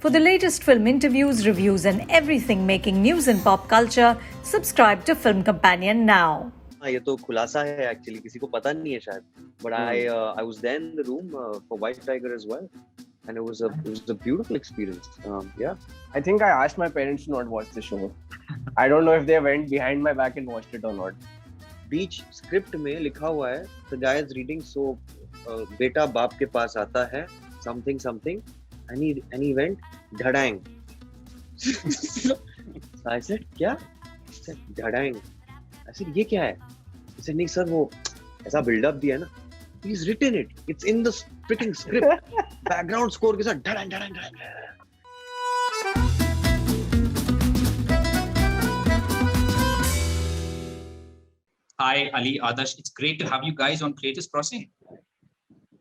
For the latest film interviews, reviews, and everything making news in pop culture, subscribe to Film Companion now. ये तो खुलासा है actually किसी को पता नहीं है शायद but I was there in the room for White Tiger as well and it was a beautiful experience. Yeah, I think I asked my parents to not watch the show. I don't know if they went behind my back and watched it or not. Beach script में लिखा हुआ है the guy is reading so बेटा बाप के पास आता है something and he went dhadang. I said क्या? I said dhadang. I said ये क्या है? I said नहीं सर वो ऐसा बिल्डअप दिया है ना. He's written it. It's in the freaking script. Background score के साथ dhadang dhadang dhadang. Hi, Ali, Adarsh. It's great to have you guys on Creators Crossing.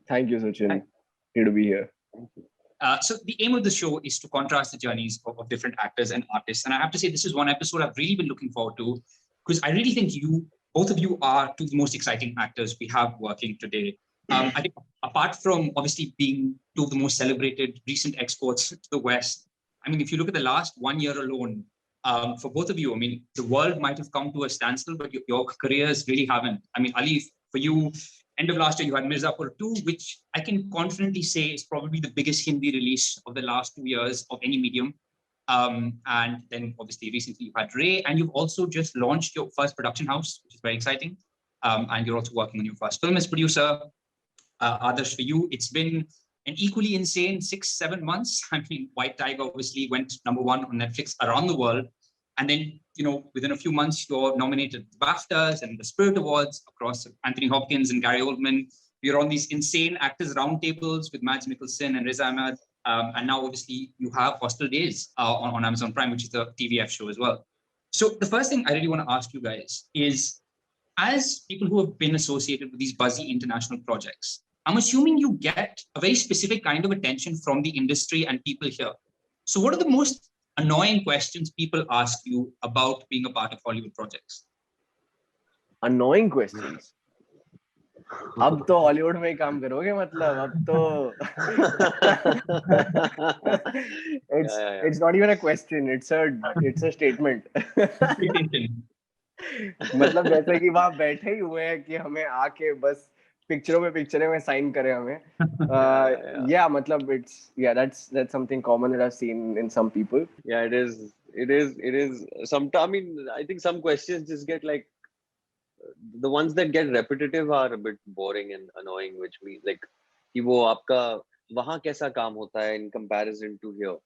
Thank you, Sachin. Good to be here. So the aim of the show is to contrast the journeys of different actors and artists. And I have to say, this is one episode I've really been looking forward to because I really think both of you are two of the most exciting actors we have working today. I think apart from obviously being two of the most celebrated recent exports to the West, I mean, if you look at the last 1 year alone, for both of you, I mean, the world might have come to a standstill, but your careers really haven't. I mean, Ali, for you, end of last year, you had Mirzapur 2, which I can confidently say is probably the biggest Hindi release of the last 2 years of any medium. And then obviously recently you had Ray, and you've also just launched your first production house, which is very exciting. And you're also working on your first film as producer. Adarsh, for you, it's been an equally insane 6-7 months. I mean, White Tiger obviously went #1 on Netflix around the world. And then, within a few months, you're nominated the BAFTAs and the Spirit Awards across Anthony Hopkins and Gary Oldman. You're on these insane actors roundtables with Mads Mikkelsen and Riz Ahmed. And now, obviously, you have Hostel Days on Amazon Prime, which is the TVF show as well. So the first thing I really want to ask you guys is, as people who have been associated with these buzzy international projects, I'm assuming you get a very specific kind of attention from the industry and people here. So what are the most annoying questions people ask you about being a part of Hollywood projects? Annoying questions? अब तो Hollywood में ही काम करोगे मतलब अब तो it's not even a question, it's a statement. मतलब जैसे कि वहाँ बैठे ही हुए हैं कि हमें आके बस पिक्चरें में साइन करे हमें. Yeah, मतलब that's something common that I've seen in some people. Yeah, it is sometimes. I mean, I think some questions just get like the ones that get repetitive are a bit boring and annoying, which means like कि वो आपका वहाँ कैसा काम होता है in comparison to here.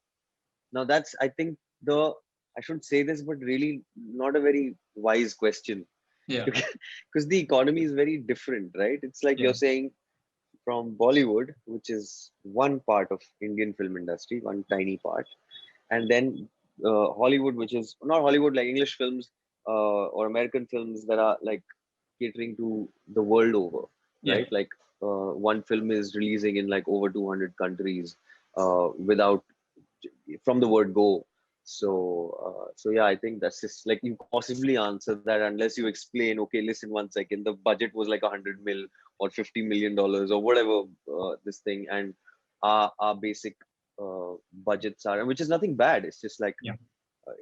Now that's, I think, I shouldn't say this, but really not a very wise question. Yeah. Because the economy is very different, right? It's like you're saying from Bollywood, which is one part of Indian film industry, one tiny part, and then Hollywood, which is not Hollywood, like English films or American films that are like catering to the world over, right? Like one film is releasing in like over 200 countries without from the word go. So yeah, I think that's just like you possibly answer that unless you explain, okay, listen 1 second, the budget was like 100 mil or $50 million or whatever this thing, and our basic budgets are, which is nothing bad. It's just like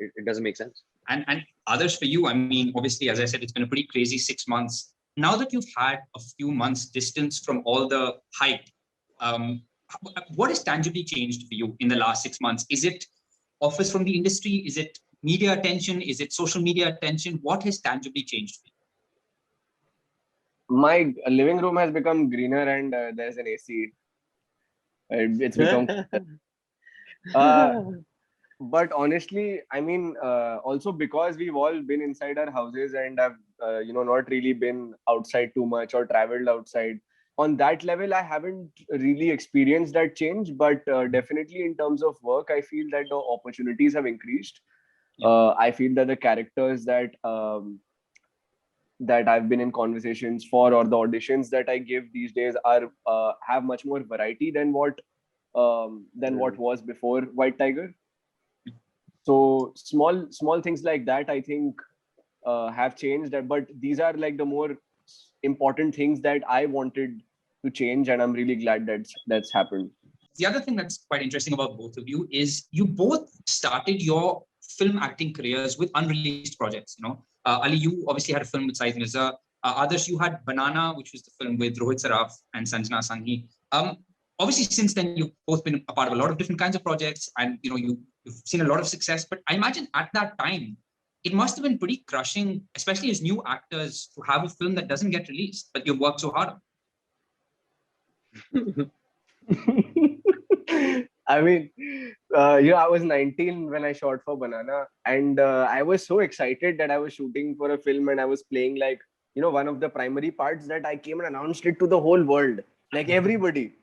it doesn't make sense. And others for you, I mean, obviously, as I said, it's been a pretty crazy 6 months. Now that you've had a few months distance from all the hype, what has tangibly changed for you in the last 6 months? Is it offers from the industry? Is it media attention? Is it social media attention? What has tangibly changed for you? My living room has become greener and there's an AC. It's become... but honestly, I mean, also because we've all been inside our houses and have, not really been outside too much or traveled outside. On that level, I haven't really experienced that change, but definitely in terms of work, I feel that the opportunities have increased. I feel that the characters that I've been in conversations for, or the auditions that I give these days, are have much more variety than what was before White Tiger. So small things like that, I think, have changed. But these are like the more important things that I wanted to change, and I'm really glad that's happened. the other thing that's quite interesting about both of you is you both started your film acting careers with unreleased projects. Ali, you obviously had a film with Saeed Mirza. Others, you had Banana, which was the film with Rohit Saraf and Sanjana Sanghi. Obviously, since then, you've both been a part of a lot of different kinds of projects, and you've seen a lot of success. But I imagine at that time, it must have been pretty crushing, especially as new actors, to have a film that doesn't get released, but you've worked so hard on. I mean, I was 19 when I shot for Banana, and I was so excited that I was shooting for a film and I was playing like, one of the primary parts, that I came and announced it to the whole world, like everybody.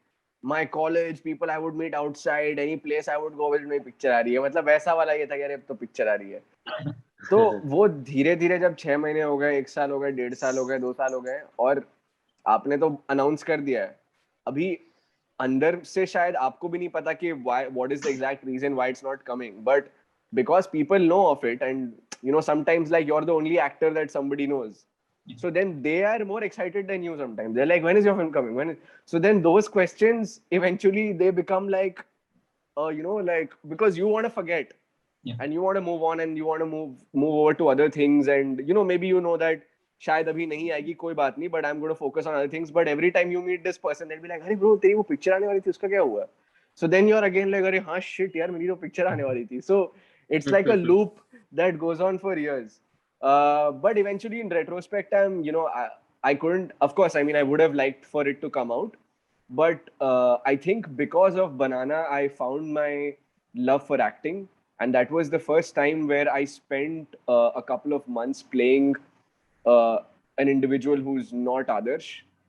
My college, people I would meet outside, any place I would go with, मेरी picture आ रही है. मतलब वैसा वाला ये था कि अरे अब तो picture आ रही है. तो वो धीरे धीरे जब 6 महीने हो गए, 1 साल हो गए, 1.5 साल हो गए, 2 साल हो गए, और आपने तो अनाउंस कर दिया है, अभी अंदर से शायद आपको भी नहीं पता कि what is the exact reason why it's not coming, but because people know of it, and sometimes like you're the only actor that somebody knows, so then they are more excited than you. Sometimes they're like, when is your film coming, so then those questions eventually they become like like, because you want to forget, and you want to move on, and you want to move over to other things, and maybe that शायद अभी नहीं आएगी, कोई बात नहीं, but I'm going to focus on other things. But every time you meet this person, they'll be like, अरे bro, तेरी वो picture आने वाली थी, उसका क्या हुआ? So then you're again like, अरे हाँ shit यार, मेरी तो picture आने वाली थी. So it's like a loop that goes on for years. But eventually, in retrospect, I couldn't. Of course, I mean, I would have liked for it to come out, but I think because of Banana, I found my love for acting, and that was the first time where I spent a couple of months playing an individual who's not Adarsh.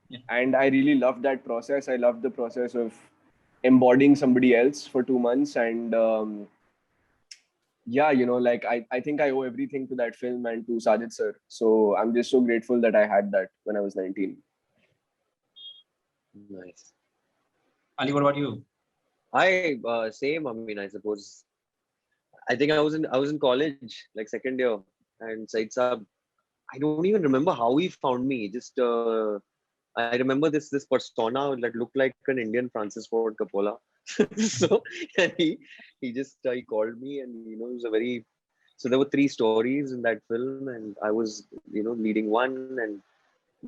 Yeah. And I really loved that process. I loved the process of embodying somebody else for 2 months. And like I think I owe everything to that film and to Sajid sir. So I'm just so grateful that I had that when I was 19. Nice. Ali, what about you? Same. I mean, I suppose. I think I was in college, like second year, and Said Saab, I don't even remember how he found me. Just I remember this persona that looked like an Indian Francis Ford Coppola. So and he just he called me, and it was a very. So there were 3 stories in that film, and I was leading one, and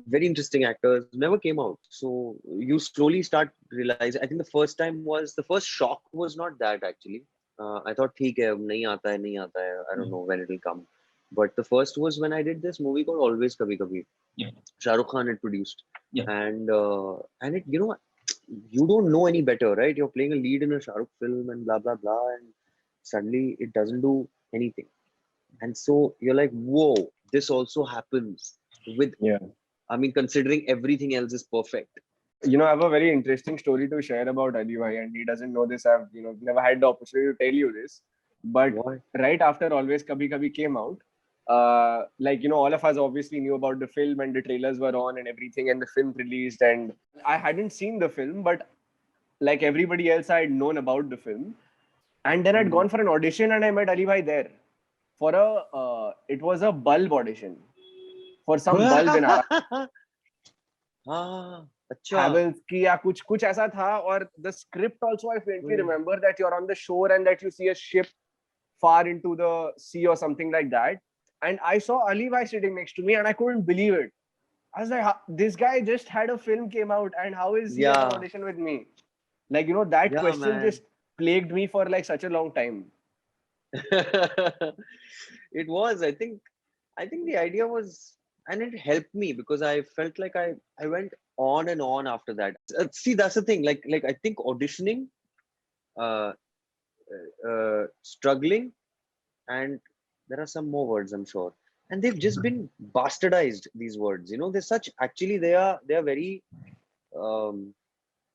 very interesting actors never came out. So you slowly start realizing. I think the first shock was not that actually. I thought, ठीक है, नहीं आता है. I don't know when it will come. But the first was when I did this movie called Always Kabhi Kabhi. Yeah. Shah Rukh Khan had produced. Yeah. And it, you don't know any better, right? You're playing a lead in a Shah Rukh film and blah, blah, blah. And suddenly it doesn't do anything. And so you're like, whoa, this also happens with, I mean, considering everything else is perfect. I have a very interesting story to share about Ali Bhai, and he doesn't know this. I've never had the opportunity to tell you this, but right after Always Kabhi Kabhi came out, all of us obviously knew about the film, and the trailers were on and everything, and the film released, and I hadn't seen the film, but like everybody else, I had known about the film, and then I'd gone for an audition, and I met Ali Bhai there for it was a bulb audition for some bulb in Havells की या कुछ ऐसा था, और the script also I faintly remember that you're on the shore and that you see a ship far into the sea or something like that, and I saw Ali Bhai sitting next to me, and I couldn't believe it. I was like, this guy just had a film came out, and how is he on audition with me? Like that question just plagued me for like such a long time. It was, I think the idea was, and it helped me because I felt like I went on and on after that. See, that's the thing. Like I think auditioning, struggling, and there are some more words, I'm sure, and they've just been bastardized. These words, they're such. Actually, they are very.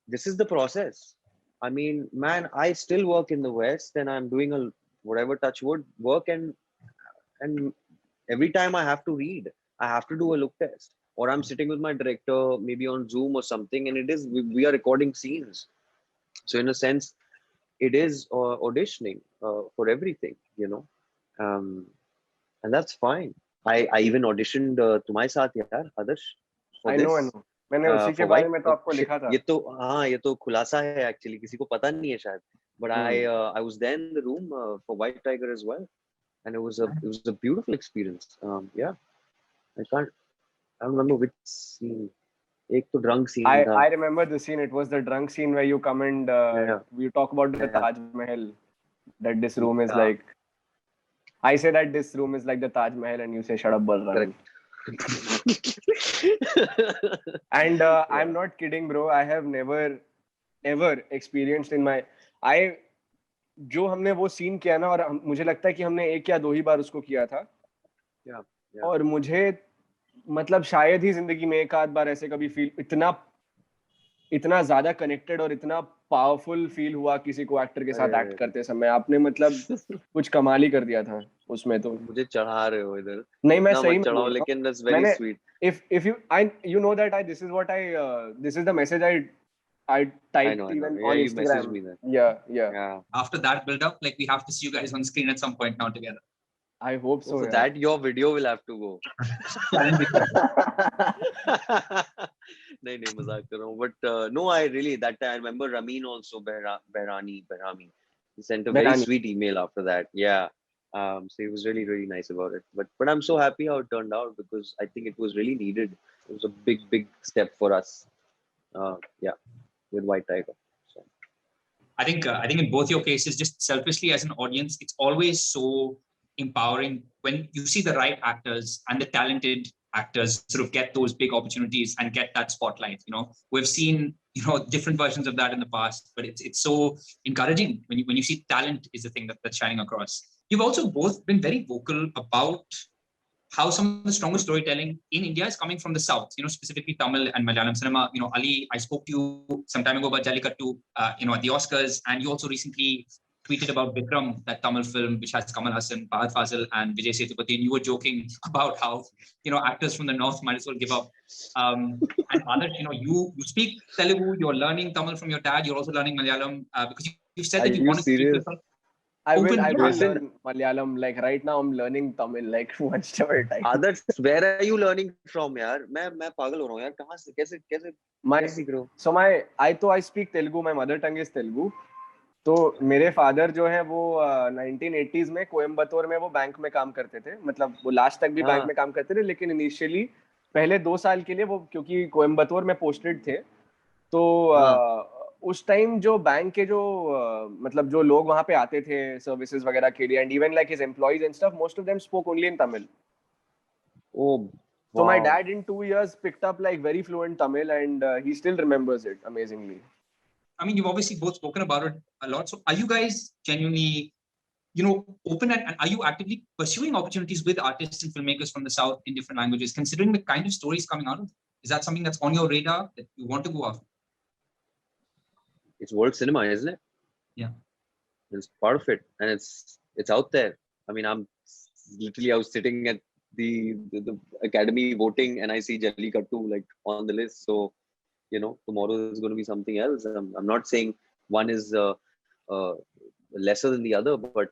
This is the process. I mean, man, I still work in the West, and I'm doing a whatever touch wood work, and every time I have to read, I have to do a look test, or I'm sitting with my director, maybe on Zoom or something, and we are recording scenes. So in a sense, it is auditioning for everything, and that's fine. I even auditioned to my saath yaar, Adarsh. I know. मैंने उसी के for बारे white में तो आपको shit, लिखा था. ये तो हाँ ये तो खुलासा है actually, किसी को पता नहीं है शायद, but I was there in the room for White Tiger as well, and it was a beautiful experience. Yeah, I don't remember which scene. एक तो drunk scene था. I remember the scene. It was the drunk scene where you come and Yeah. you talk about the Yeah. Taj Mahal. That this room is Yeah. like. I say that this room is like the Taj Mahal, and you say, "Shut up, Balram." Correct. And Yeah. I'm not kidding, bro. I have never ever experienced in my. I जो हमने वो scene किया ना, और मुझे लगता है कि हमने एक या दो ही बार उसको किया था. Yeah. Yeah. और मुझे मतलब शायद ही जिंदगी में एक आध बार ऐसे कभी फील इतना ज्यादा कनेक्टेड और इतना पावरफुल फील हुआ किसी को एक्टर के साथ एक्ट करते समय. आपने मतलब कुछ कमाल ही कर दिया था उसमें तो. मुझे चढ़ा रहे हो इधर. नहीं, मैं इतना सही मत में चढ़ाओ, बोल रहा हूँ. लेकिन that's very मैंने sweet. if you know that this is the message I typed I know. even Yeah, on you messaged Instagram. me that. Yeah. Yeah. After that build up, like we have to see you guys on screen at some point now together. I hope so. For Yeah. that, your video will have to go. नहीं मजाक कर रहा हूँ, but no, I really that time I remember Ramin also Behrami. He sent a very Behrani. sweet email after that. Yeah. So he was really nice about it. But I'm so happy how it turned out, because I think it was really needed. It was a big step for us. Yeah, with White Tiger. So. I think in both your cases, just selfishly as an audience, it's always so empowering when you see the right actors and the talented actors sort of get those big opportunities and get that spotlight. We've seen different versions of that in the past, but it's so encouraging when you see talent is the thing that's shining across. You've also both been very vocal about how some of the strongest storytelling in India is coming from the South, specifically Tamil and Malayalam cinema. Ali, I spoke to you some time ago about Jallikattu, at the Oscars, and you also recently tweeted about Vikram, that Tamil film, which has Kamal Hassan, Fahad Fazil, and Vijay Sethupathi, and you were joking about how, actors from the North might as well give up. And others, you speak Telugu, you're learning Tamil from your dad, you're also learning Malayalam, because you said that you want to keep yourself. I will Listen. learn Malayalam. Like right now, I'm learning Tamil. Like one step at a time. Others, where are you learning from, यार? मैं पागल हो रहा हूँ यार. कहाँ से कैसे सीख रहे हो? So I speak Telugu. My mother tongue is Telugu. तो मेरे फादर जो है वो 1980s में कोयम्बतूर में वो बैंक में काम करते थे. मतलब वो लास्ट तक भी बैंक में काम करते थे, लेकिन इनिशियली पहले 2 साल के लिए वो, क्योंकि कोयम्बतूर में पोस्टेड थे, तो उस टाइम जो बैंक के जो मतलब जो लोग वहां पे आते थे सर्विसेज वगैरह के लिए, and even like his employees and stuff, most of them spoke only in Tamil. Oh, so my dad in 2 years picked up like very fluent Tamil, and he still remembers it amazingly. I mean, you've obviously both spoken about it a lot. So are you guys genuinely, open, and are you actively pursuing opportunities with artists and filmmakers from the South in different languages, considering the kind of stories coming out of it? Is that something that's on your radar that you want to go after? It's world cinema, isn't it? Yeah. It's part of it, and it's out there. I mean, I was sitting at the academy voting, and I see Jallikattu like on the list. So, tomorrow is going to be something else. I'm not saying one is lesser than the other, but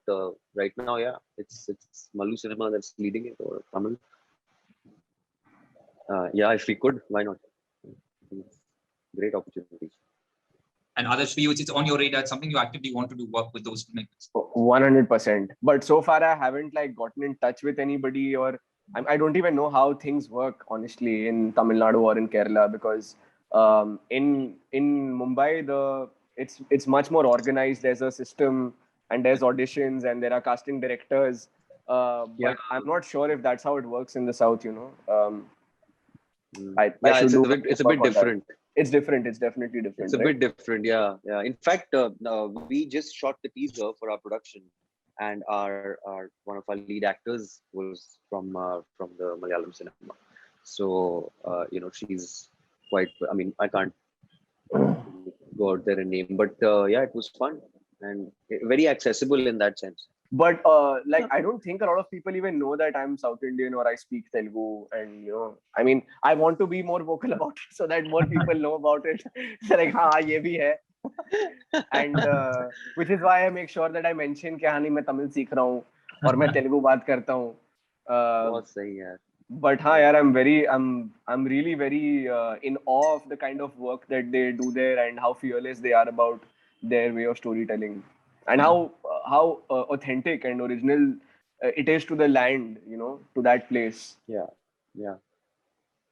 right now, yeah, it's Malu cinema that's leading it, or Tamil. Yeah, if we could, why not? Great opportunities. And others for you, it's on your radar. It's something you actively want to do, work with those filmmakers. 100%. But so far, I haven't like gotten in touch with anybody, or I don't even know how things work, honestly, in Tamil Nadu or in Kerala, because in Mumbai, it's much more organized. There's a system, and there's auditions, and there are casting directors. But I'm not sure if that's how it works in the South. It's a bit different. It's different. It's definitely different. It's a bit different. Yeah. In fact, we just shot the teaser for our production, and our one of our lead actors was from the Malayalam cinema. So she's quite. I mean, I can't go out there and name, but yeah, it was fun and very accessible in that sense. But I don't think a lot of people even know that I'm South Indian or I speak Telugu, and I mean, I want to be more vocal about it so that more people know about it. Like, हाँ ये भी है, and which is why I make sure that I mention कि हाँ नहीं मैं तमिल सीख रहा हूँ और मैं तेलुगु बात करता हूँ. बहुत सही यार. But yaar, I'm really very in awe of the kind of work that they do there and how fearless they are about their way of storytelling, and how authentic and original it is to the land, to that place. Yeah, yeah.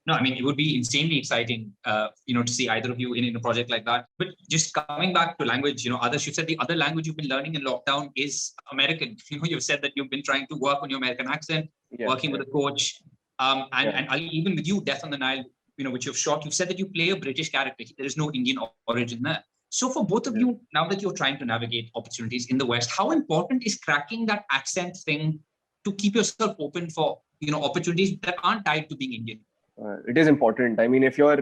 No, I mean, it would be insanely exciting, to see either of you in a project like that. But just coming back to language, Adarsh, you said the other language you've been learning in lockdown is American. You've said that you've been trying to work on your American accent, working with a coach. And Ali, even with you, Death on the Nile, which you've shot, you've said that you play a British character. There is no Indian origin there. So for both of you, now that you're trying to navigate opportunities in the West, how important is cracking that accent thing to keep yourself open for, opportunities that aren't tied to being Indian? It is important. I mean, if you're,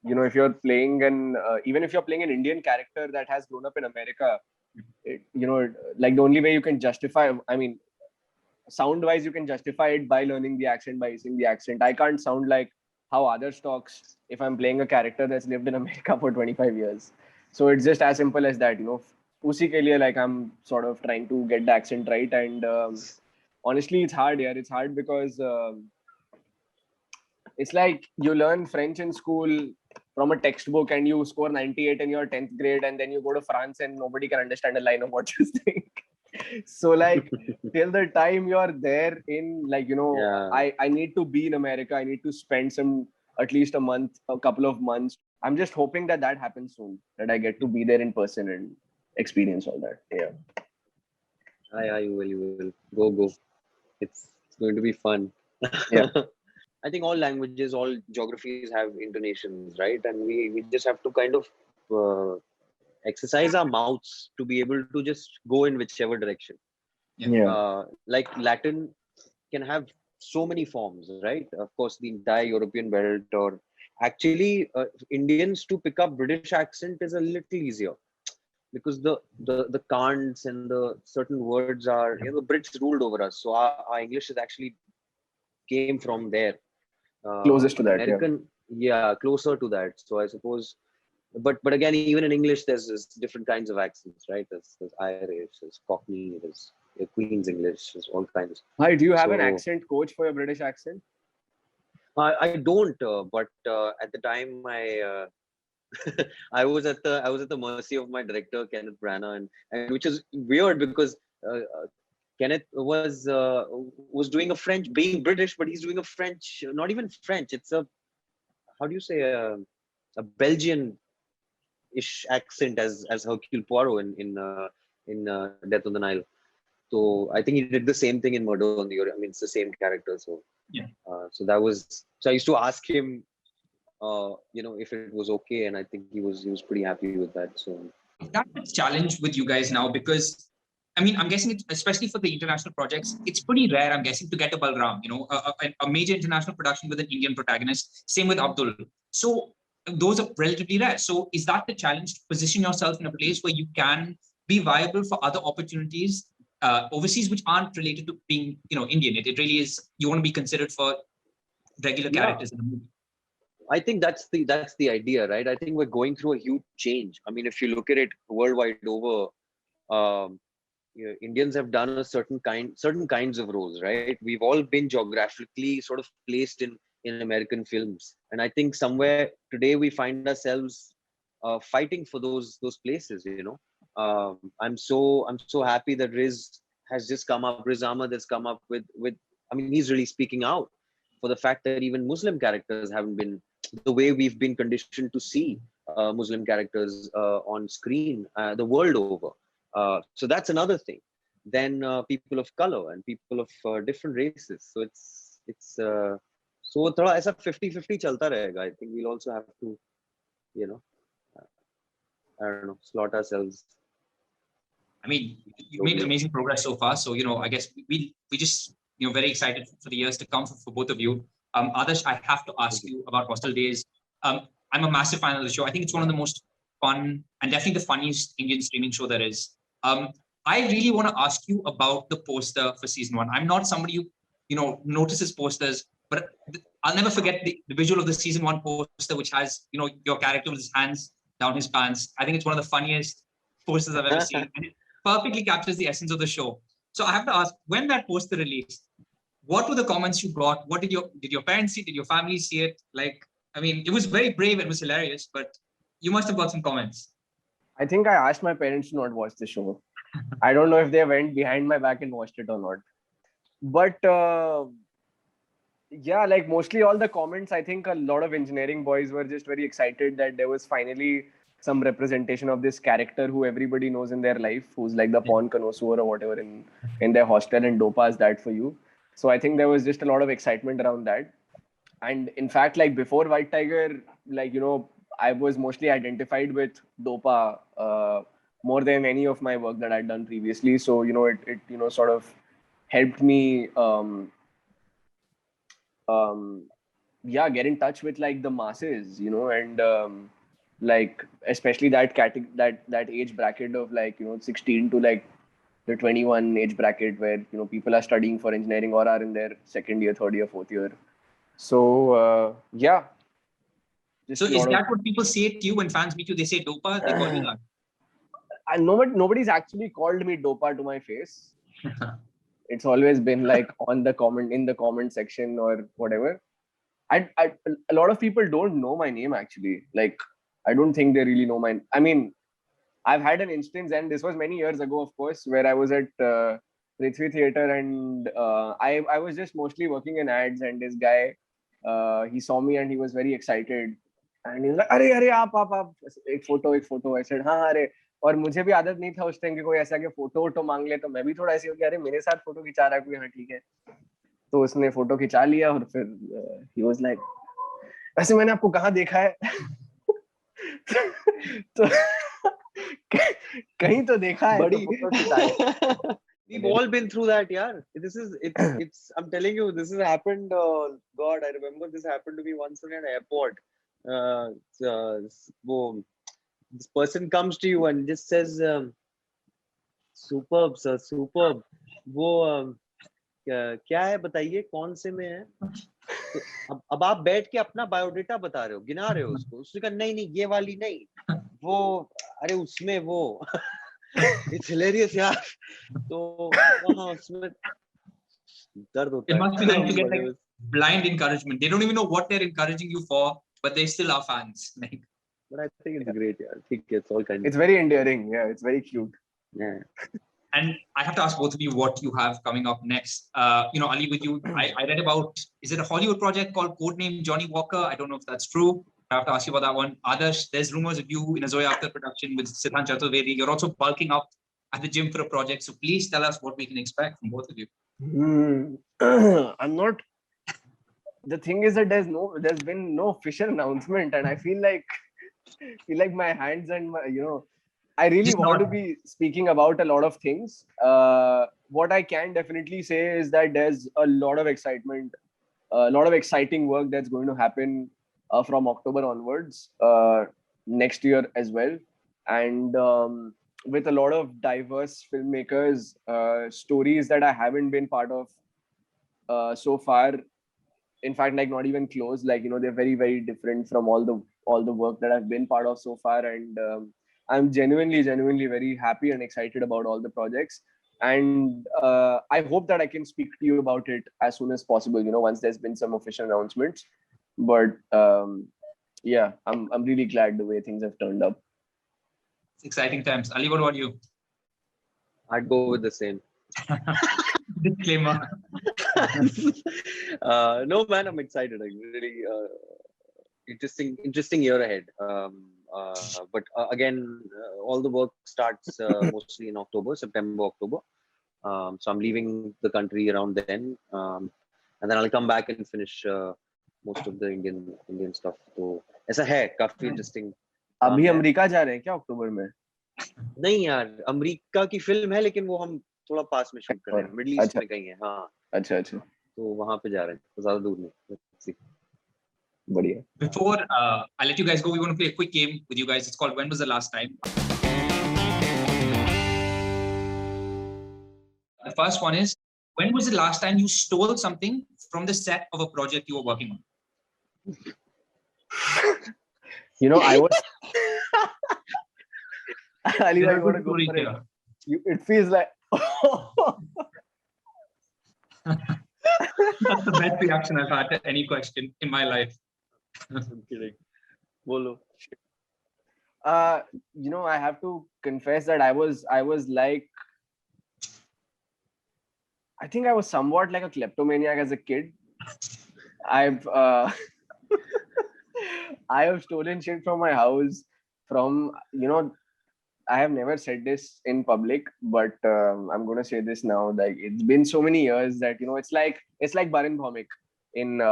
if you're playing even if you're playing an Indian character that has grown up in America, like the only way you can justify, I mean, sound-wise, you can justify it by learning the accent, by using the accent. I can't sound like how others talks if I'm playing a character that's lived in America for 25 years. So it's just as simple as that, Usi ke liye, like I'm sort of trying to get the accent right. And honestly, it's hard, yeah. It's hard because it's like you learn French in school from a textbook and you score 98 in your 10th grade, and then you go to France and nobody can understand a line of what you think. So like till the time you're there in, like, I need to be in America. I need to spend at least a couple of months. I'm just hoping that happens soon, that I get to be there in person and experience all that. Yeah, you will. Go. It's going to be fun. Yeah. I think all languages, all geographies have intonations, right? And we just have to kind of exercise our mouths to be able to just go in whichever direction. Like Latin can have so many forms, right? Of course, the entire European belt, or actually Indians to pick up British accent is a little easier, because the can'ts and the certain words are, the Brits ruled over us, so our English is actually came from there. Closest to that, American, closer to that. So I suppose, but again, even in English, there's different kinds of accents, right? There's Irish, there's Cockney, there's Queen's English, there's all kinds. Hi, do you have an accent coach for your British accent? I don't, but at the time, I was at the mercy of my director Kenneth Branagh, and which is weird because Kenneth was doing a French, being British, but he's doing a French, not even French. It's how do you say, a Belgian-ish accent as Hercule Poirot in Death on the Nile. So I think he did the same thing in Murder on the Orient. I mean, it's the same character. So so I used to ask him, if it was okay, and I think he was pretty happy with that. So that's a challenge with you guys now, because I mean, I'm guessing, especially for the international projects, it's pretty rare, I'm guessing, to get a Balram, a major international production with an Indian protagonist. Same with Abdul. So those are relatively rare. So is that the challenge, to position yourself in a place where you can be viable for other opportunities overseas, which aren't related to being, Indian? It really is, you want to be considered for regular characters in the movie. I think that's the idea, right? I think we're going through a huge change. I mean, if you look at it worldwide over, Indians have done certain kinds of roles, right? We've all been geographically sort of placed in American films, and I think somewhere today we find ourselves fighting for those places. I'm so happy that Riz Ahmed has come up with. I mean, he's really speaking out for the fact that even Muslim characters haven't been the way we've been conditioned to see Muslim characters on screen the world over. So that's another thing. Then people of color and people of different races. So it's so thoda aisa 50-50 chalta rahega. I think we'll also have to, I don't know, slot ourselves. I mean, you've made amazing progress so far. So, I guess we just, very excited for the years to come for both of you. Adarsh, I have to ask you about Hostel Days. I'm a massive fan of the show. I think it's one of the most fun and definitely the funniest Indian streaming show there is. I really want to ask you about the poster for season 1. I'm not somebody who, notices posters, but I'll never forget the visual of the season 1 poster, which has, your character with his hands down his pants. I think it's one of the funniest posters I've ever seen. And it perfectly captures the essence of the show. So I have to ask, when that poster released, what were the comments you got? What did your parents see? Did your family see it? Like, I mean, it was very brave and it was hilarious, but you must have got some comments. I think I asked my parents to not watch the show. I don't know if they went behind my back and watched it or not. But yeah, like mostly all the comments, I think a lot of engineering boys were just very excited that there was finally some representation of this character who everybody knows in their life, who's like the pawn connoisseur or whatever in their hostel, and Dopa is that for you. So I think there was just a lot of excitement around that. And in fact, like before White Tiger, like, you know, I was mostly identified with Dopa more than any of my work that I'd done previously. So, you know, it you know, sort of helped me yeah, get in touch with like the masses, you know, and like especially that age bracket of like, you know, 16 to like the 21 age bracket where, you know, people are studying for engineering or are in their second year, third year, fourth year. So yeah. So is that what people say to you when fans meet you? They say Dopa, they call you that? And nobody's actually called me Dopa to my face. It's always been like in the comment section or whatever. A lot of people don't know my name actually. Like, I don't think they really know my. I mean, I've had an instance, and this was many years ago, of course, where I was at Prithvi Theatre, and I was just mostly working in ads, and this guy, he saw me and he was very excited, and he was like, "अरे आप एक photo." I said, "हाँ अरे." और मुझे भी आदत नहीं था उस टाइम कि कोई ऐसा कि फोटो मांग ले, तो मैं भी थोड़ा ऐसे हो गया, अरे मेरे साथ फोटो खिंचा रहा है कोई, हाँ ठीक है। तो उसने फोटो खिंचा लिया और फिर he was like, वैसे मैंने आपको कहाँ देखा है? तो कहीं तो देखा है, तो photo खिंचाया। We've all been through that, yaar. It's I'm telling you, this has happened. God, I remember this happened to me once in an airport. This person comes to you and just says, "Superb, sir, superb." वो क्या है बताइए, कौन से में है? तो अब आप बैठ के अपना बायोडेटा बता रहे हो, गिना रहे हो उसको। उसने कहा नहीं ये वाली नहीं, वो अरे उसमें वो It's hilarious, यार। तो वहाँ उसमें दर्द होता है। It must be nice to get like blind encouragement. They don't even know what they're encouraging you for, but they still are fans. Like, but I think it's great, yeah. I think it's all kind of. It's very endearing. Yeah, it's very cute. Yeah. And I have to ask both of you what you have coming up next. You know, Ali, with you, I read about, is it a Hollywood project called Codename Johnny Walker? I don't know if that's true. I have to ask you about that one. Others, there's rumors of you in a Zoya Akhtar production with Siddhant Chaturvedi. You're also bulking up at the gym for a project. So please tell us what we can expect from both of you. I'm not. The thing is that there's been no official announcement, and I feel like my hands and my, you know, I really want to be speaking about a lot of things. What I can definitely say is that there's a lot of excitement, a lot of exciting work that's going to happen from October onwards next year as well. And with a lot of diverse filmmakers, stories that I haven't been part of so far. In fact, like not even close. Like, you know, they're very, very different from all the work that I've been part of so far. And I'm genuinely very happy and excited about all the projects. And I hope that I can speak to you about it as soon as possible, you know, once there's been some official announcements. But yeah, I'm really glad the way things have turned up. It's exciting times. Ali, what about you? I'd go with the same. Disclaimer. No, man, I'm excited. I'm really interesting year ahead. But again, all the work starts mostly in September, October. So I'm leaving the country around then, and then I'll come back and finish most of the Indian stuff. So ऐसा है, काफी interesting. अभी America जा रहे हैं क्या अक्टूबर में? नहीं यार, अमेरिका की फिल्म है, लेकिन वो हम थोड़ा पास में शूट कर रहे हैं, मिडिल ईस्ट में कहीं है। हाँ, अच्छा, तो वहां पे जा रहे हैं, तो ज्यादा दूर नहीं। बढ़िया। Before I let you guys go, we want to play a quick game with you guys. It's called When Was the Last Time? The first one is, when was the last time you stole something from the set of a project you were working on? You know, I was. Ali, you want to go for it? It feels like. That's the best reaction I've had to any question in my life. I'm kidding. Bolo. You know, I have to confess that I was like, I think I was somewhat like a kleptomaniac as a kid. I've I have stolen shit from my house. From, you know, I have never said this in public, but I'm gonna say this now. Like, it's been so many years that, you know, it's like Baran Bhomik in.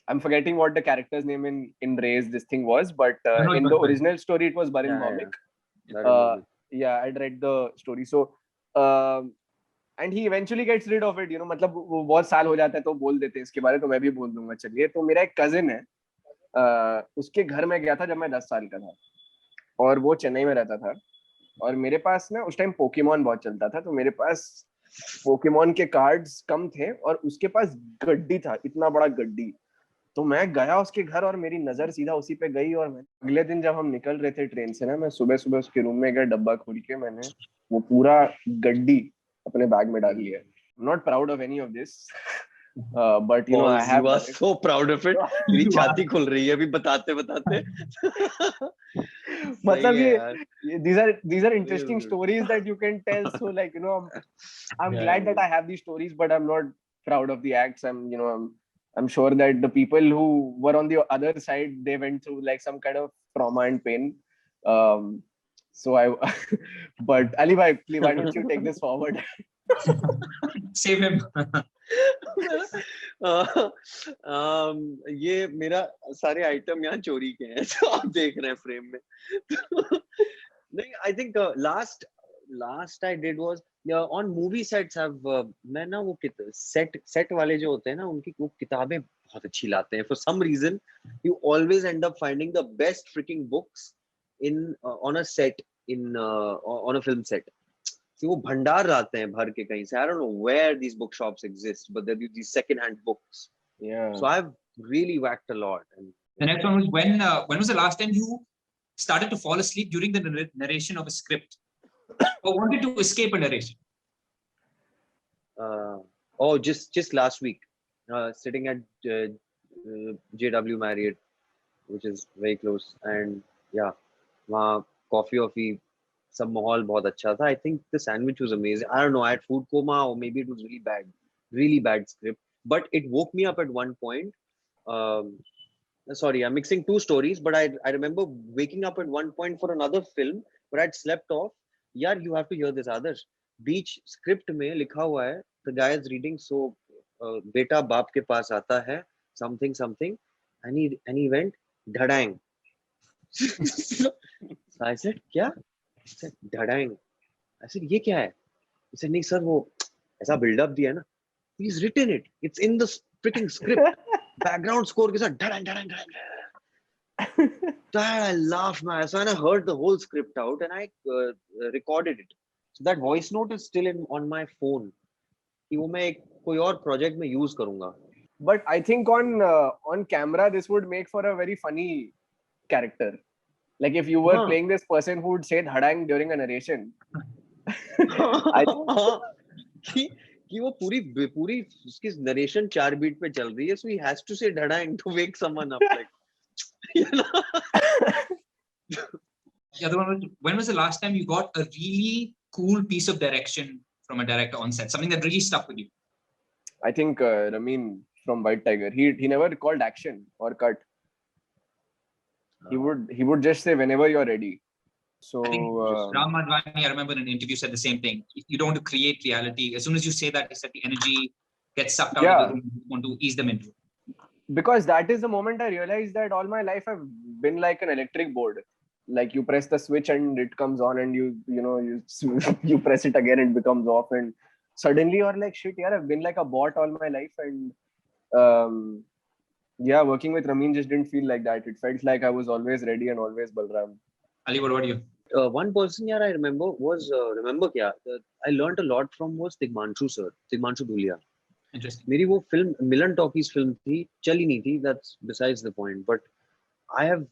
I'm forgetting what the character's name in Raise this thing was, but I know it in was the Baran. original story it was Baran Yeah, Bhomik. That is Yeah, I'd read the story. So, and he eventually gets rid of it. You know, मतलब वो बहुत साल हो जाता है तो बोल देते हैं इसके बारे, तो मैं भी बोल दूंगा. चलिए, तो मेरा एक कजिन है, उसके घर में गया था जब मैं 10 साल का था, और वो चेन्नई में रहता था. और मेरे पास ना उस टाइम पोकेमॉन बहुत चलता था, तो मेरे पास पोकेमॉन के कार्ड्स कम थे और उसके पास गड्डी था, इतना बड़ा गड्डी. तो मैं गया उसके घर और मेरी नजर सीधा उसी पे गई, और मैं अगले दिन जब हम निकल रहे थे ट्रेन से ना, मैं सुबह सुबह उसके रूम में गया, डब्बा खोल के मैंने वो पूरा गड्डी अपने बैग में डाल लिया. Not proud of any of this, but you know I have, you are so proud of it. मेरी छाती खुल रही है अभी बताते बताते. मतलब सही है यार. these are interesting Good. stories that you can tell. So, like, you know, I'm Yeah, glad that I have these stories, but I'm not proud of the acts. I'm sure that the people who were on the other side, they went through like some kind of trauma and pain. So but Ali bhai, please, why don't you take this forward? Save him. ये मेरा सारे item यहाँ चोरी के हैं जो आप देख रहे हैं फ्रेम में. नहीं, I think last I did was on movie sets. मैं ना वो set वाले जो होते हैं ना, उनकी वो किताबें बहुत अच्छी लाते हैं. For some reason, you always end up finding the best freaking books in on a set on a film set. कि वो भंडार लाते हैं भर के कहीं से. I don't know where these bookshops exist, but there are these second-hand books. Yeah. So I've really whacked a lot. And The next one was when was the last time you started to fall asleep during the narration of a script or wanted to escape a narration? Just last week, sitting at JW Marriott, which is very close, and yeah, वहाँ coffee सब माहौल बहुत अच्छा था. I think the sandwich was amazing. I don't know, I had food coma, or maybe it was really bad script, but it woke me up at one point. Sorry, I'm mixing two stories, but I remember waking up at one point for another film, but I'd slept off. Yeah, you have to hear this, Adarsh. Beach script में लिखा हुआ है, the guy is reading, so बेटा बाप के पास आता है, something, and he went dhadang. So I said, क्या? I said, dhadang. I said, ये क्या है? He said, नहीं सर, वो ऐसा build-up दिया है ना. He's written it. It's in the freaking script. Background score के साथ dhadang. That I laughed, man. So when I heard the whole script out and I recorded it. So that voice note is still on my phone. कि वो मैं कोई और project में use करूँगा. But I think on camera this would make for a very funny character. Like if you were playing this person who would say dhadang during a narration. कि वो पूरी उसकी narration 4 beat पे चल रही है, so he has to say dhadang to wake someone up, like, you know. The other one was, when was the last time you got a really cool piece of direction from a director on set, something that really stuck with you? I think Ramin from White Tiger, he never called action or cut. He would just say whenever you're ready. So I think Ram Madhvani, I remember in an interview, said the same thing. You don't want to create reality. As soon as you say that, he said the energy gets sucked out of the room. You want to ease them into it. Because that is the moment I realized that all my life I've been like an electric board. Like you press the switch and it comes on, and you press it again, it becomes off, and suddenly you're like, shit, yeah, I've been like a bot all my life. And working with Ramin just didn't feel like that. It felt like I was always ready and always Balram. Ali, what about you? One person I remember was I learned a lot from was Tigmanshu sir, Tigmanshu Dhulia. Interesting. मेरी वो film मिलन talkies film थी, चली नहीं थी. That's besides the point. But I have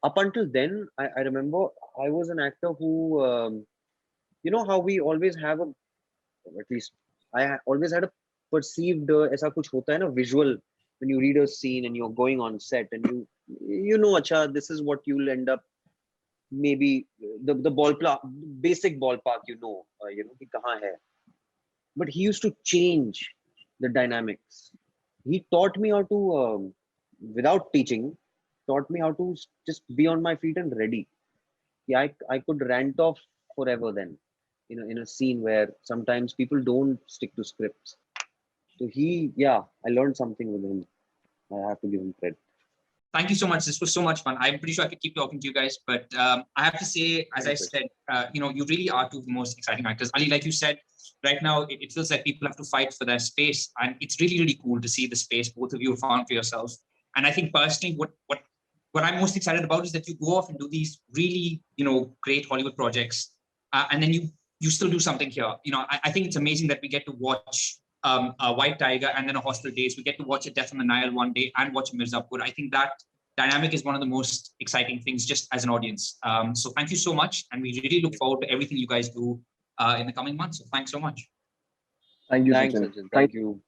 up until then, I remember I was an actor who you know how we always have at least I always had a perceived ऐसा कुछ होता है ना visual when you read a scene and you're going on set and you know acha this is what you'll end up maybe the ballpark basic ballpark you know कि कहाँ है. But he used to change the dynamics. He taught me how to without teaching taught me how to just be on my feet and ready. Yeah, I could rant off forever then in a scene where sometimes people don't stick to scripts. So I learned something with him. I have to give him credit. Thank you so much. This was so much fun. I'm pretty sure I could keep talking to you guys, but I have to say, as I said, you really are two of the most exciting actors. Ali, like you said, right now it feels like people have to fight for their space, and it's really, really cool to see the space both of you have found for yourselves. And I think personally, what I'm most excited about is that you go off and do these really, great Hollywood projects, and then you still do something here. I think it's amazing that we get to watch a White Tiger and then a Hostel Days. We get to watch A Death on the Nile one day and watch Mirzapur. I think that dynamic is one of the most exciting things just as an audience. So thank you so much. And we really look forward to everything you guys do in the coming months. So thanks so much. Thank you, Thanks, Sachin. Sachin. Thank you.